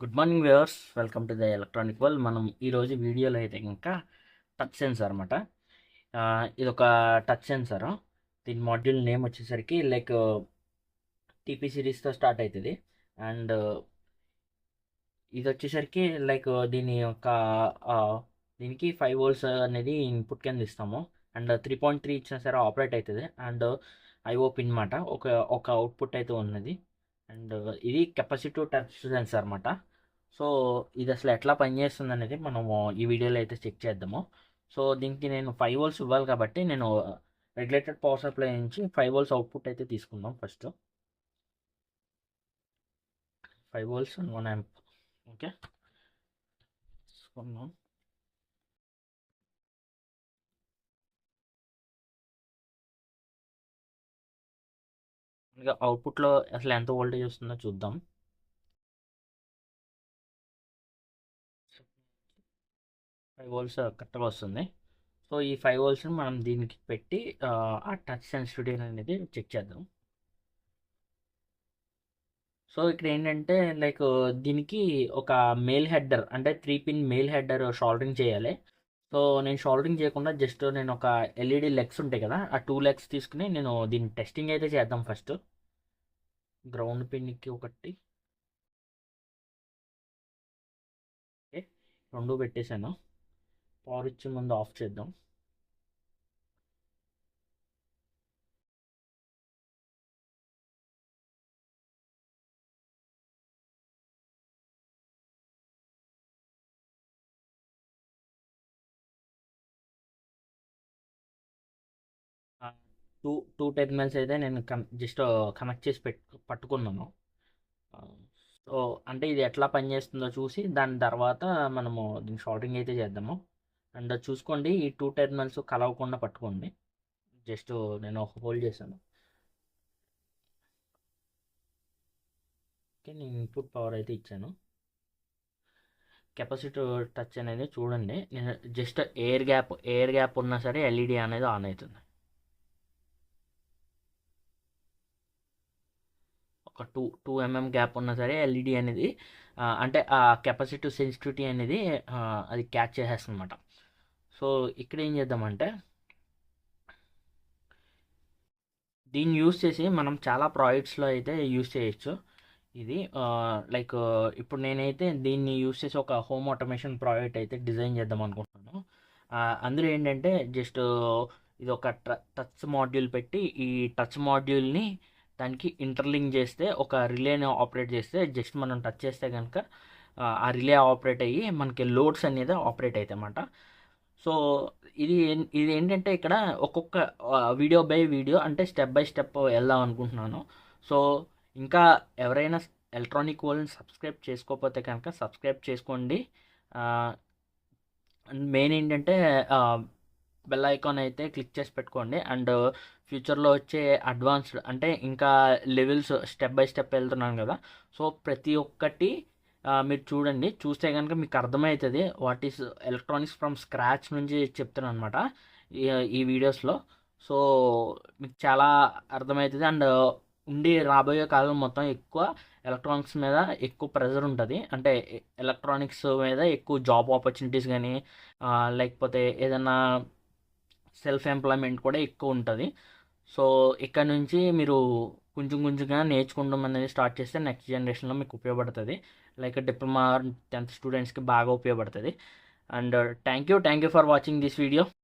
Good morning viewers, welcome to the electronic world. మనం ఈరోజు వీడియోలో అయితే ఇంకా టచ్ సెన్సార్ అనమాట. ఇది ఒక టచ్ సెన్సార్. దీని మాడ్యూల్ నేమ్ వచ్చేసరికి లైక్ టీపీ సిరీస్తో స్టార్ట్ అవుతుంది. అండ్ ఇది వచ్చేసరికి లైక్ దీని యొక్క ఆ, దీనికి 5 వోల్ట్స్ అనేది ఇన్పుట్ కింద ఇస్తాము. అండ్ 3.3 ఇచ్చినా సరే ఆపరేట్ అవుతుంది. అండ్ ఐఓ పిన్ మాట ఒక ఒక అవుట్పుట్ అయితే ఉన్నది. అండ్ ఇది కెపాసిటివ్ టచ్ సెన్సార్ అనమాట. సో ఇది అసలు ఎట్లా పనిచేస్తుంది అనేది మనము ఈ వీడియోలో అయితే చెక్ చేద్దాము. సో దీనికి నేను 5 వోల్ట్స్ ఇవ్వాలి కాబట్టి నేను రెగ్యులేటెడ్ పవర్ సప్లై నుంచి 5 వోల్ట్స్ అవుట్పుట్ అయితే తీసుకుందాం. First 5 volts 1 amp. ఓకే, తీసుకున్నాం. ఇంకా అవుట్పుట్లో అసలు ఎంత వోల్టేజ్ వస్తుందో చూద్దాం. 5 వోల్ట్స్ కరెక్ట్గా వస్తుంది. సో ఈ 5 వోల్ట్స్ని మనం దీనికి పెట్టి ఆ టచ్ సెన్సిటివిటీ అనేది చెక్ చేద్దాం. సో ఇక్కడ ఏంటంటే లైక్ దీనికి ఒక మెయిల్ హెడర్ అంటే 3 పిన్ మెయిల్ హెడర్ షోల్డరింగ్ చేయాలి. సో నేను షోల్డరింగ్ చేయకుండా జస్ట్ నేను ఒక ఎల్ఈడి లెగ్స్ ఉంటాయి కదా, ఆ 2 లెగ్స్ తీసుకుని నేను దీన్ని టెస్టింగ్ అయితే చేద్దాం. ఫస్ట్ గ్రౌండ్ పిన్కి ఒకటి, ఓకే, రెండు పెట్టేశాను. పవర్ ఇచ్చి ముందు ఆఫ్ చేద్దాం. 2 టెర్మినల్స్ అయితే నేను జస్ట్ కనెక్ట్ చేసి పట్టుకున్నాను. ఆ, సో అంటే ఇది ఎట్లా పనిచేస్తుందో చూసి దాని తర్వాత మనము దీన్ని షార్టింగ్ అయితే చేద్దాము. అండ్ చూసుకోండి, ఈ 2 టెర్మినల్స్ కలవకుండా పట్టుకోండి. జస్ట్ నేను హోల్డ్ చేశాను. ఓకే, నేను ఇన్పుట్ పవర్ అయితే ఇచ్చాను. కెపాసిటర్ టచ్ అనేది చూడండి, నేను జస్ట్ ఎయిర్ గ్యాప్ ఉన్నా సరే ఎల్ఈడి అనేది ఆన్ అవుతుంది. ఒక టూ ఎంఎం గ్యాప్ ఉన్నా సరే ఎల్ఈడి అనేది అంటే ఆ కెపాసిటివ్ సెన్సిటివిటీ అనేది అది క్యాచ్ చేసేస్తుంది అనమాట. సో ఇక్కడ ఏం చేద్దామంటే దీన్ని యూస్ చేసి మనం చాలా ప్రాజెక్ట్స్లో అయితే యూస్ చేయొచ్చు. ఇది లైక్ ఇప్పుడు నేనైతే దీన్ని యూస్ చేసి ఒక హోమ్ ఆటోమేషన్ ప్రాజెక్ట్ అయితే డిజైన్ చేద్దాం అనుకుంటున్నాను. అందులో ఏంటంటే జస్ట్ ఇది ఒక టచ్ మాడ్యూల్ పెట్టి ఈ టచ్ మాడ్యూల్ని దానికి ఇంటర్లింక్ చేస్తే ఒక రిలేని ఆపరేట్ చేస్తే జస్ట్ మనం టచ్ చేస్తే కనుక ఆ రిలే ఆపరేట్ అయ్యి మనకి లోడ్స్ అనేది ఆపరేట్ అవుతాయి అన్నమాట. సో ఇది ఏంటంటే ఇక్కడ ఒక్కొక్క వీడియో బై వీడియో అంటే స్టెప్ బై స్టెప్ వెళ్దాం అనుకుంటున్నాను. సో ఇంకా ఎవరైనా ఎలక్ట్రానిక్ వరల్డ్ని సబ్స్క్రైబ్ చేసుకోకపోతే కనుక సబ్స్క్రైబ్ చేసుకోండి. అండ్ మెయిన్ ఏంటంటే బెల్ ఐకాన్ అయితే క్లిక్ చేసి పెట్టుకోండి. అండ్ ఫ్యూచర్లో వచ్చే అడ్వాన్స్డ్ అంటే ఇంకా లెవెల్స్ స్టెప్ బై స్టెప్ వెళ్తున్నాను కదా, సో ప్రతి ఒక్కటి మీరు చూడండి. చూస్తే కనుక మీకు అర్థమవుతుంది what is electronics from scratch నుంచి చెప్తున్నాను అనమాట ఈ ఈ వీడియోస్లో. సో మీకు చాలా అర్థమవుతుంది. అండ్ రాబోయే కాలం మొత్తం ఎక్కువ ఎలక్ట్రానిక్స్ మీద ఎక్కువ ప్రెజర్ ఉంటుంది. అంటే ఎలక్ట్రానిక్స్ మీద ఎక్కువ జాబ్ ఆపర్చునిటీస్ కానీ లేకపోతే ఏదైనా సెల్ఫ్ ఎంప్లాయ్మెంట్ కూడా ఎక్కువ ఉంటుంది. సో ఇక్కడ నుంచి మీరు కొంచెం కొంచెంగా నేర్చుకుంటాం అనేది స్టార్ట్ చేస్తే నెక్స్ట్ జనరేషన్లో మీకు ఉపయోగపడుతుంది. లైక్ డిప్లొమా 10th స్టూడెంట్స్కి బాగా ఉపయోగపడుతుంది. And thank you for watching this video.